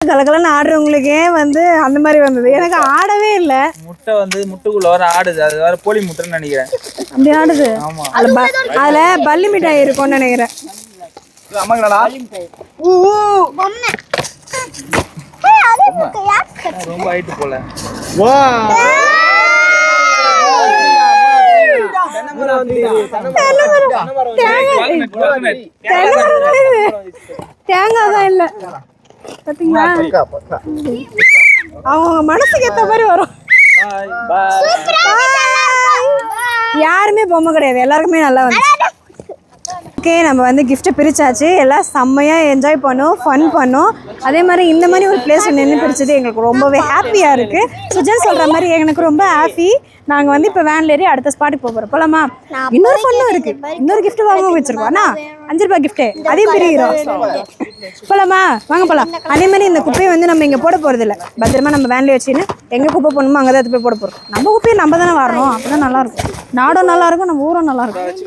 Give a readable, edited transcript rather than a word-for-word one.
கலக்கலன்னு ஆடுறவங்களுக்கே வந்து அந்த மாதிரி வந்தது. எனக்கு ஆடவே இல்லை. முட்டை வந்து முட்டைக்குள்ள வர ஆடுது, அது வேற போலி முட்டைன்னு நினைக்கிறேன். அப்படி ஆடுது. அதுல பல்லி மிட்டாய் இருக்கும்னு நினைக்கிறேன். ரொம்ப ஆயிட்டு போல. தேங்காய் தான் இல்ல பாத்தீங்களா, அவங்க மனசுக்கு ஏத்த மாதிரி வரும். யாருமே பொம்மை கிடையாது, எல்லாருக்குமே நல்லா வந்து. ஓகே, நம்ம வந்து கிஃப்ட்டை பிரிச்சாச்சு. எல்லாம் செம்மையாக என்ஜாய் பண்ணோம், ஃபன் பண்ணோம். அதே மாதிரி இந்த மாதிரி ஒரு பிளேஸ் நின்று பிரிச்சது எங்களுக்கு ரொம்பவே ஹாப்பியாக இருக்குது. சுஜன் சொல்கிற மாதிரி எனக்கு ரொம்ப ஹாப்பி. நாங்கள் வந்து இப்போ வேன்ல ஏறி அடுத்த ஸ்பாட்டுக்கு போகிறோம். போகலாமா? இன்னொரு ஃபன்னும் இருக்குது. இன்னொரு கிஃப்ட் வாங்க வச்சுருக்கோம். அண்ணா 5 ரூபாய் கிஃப்ட்டு, அதையும் பிரிக்கிறோம். போகலாமா? வாங்க போகலாம். அதே மாதிரி இந்த குப்பையை வந்து நம்ம இங்கே போட போகிறதில்ல, பத்திரமா நம்ம வேன்லேயே வச்சுன்னு எங்கே குப்பை போடணுமோ அங்கே தான் போய் போட போகிறோம். நம்ம குப்பையை நம்ம தானே வரணும், அப்போ தான் நல்லாயிருக்கும். நாடும் நல்லாயிருக்கும், நம்ம ஊரும் நல்லாயிருக்கும்.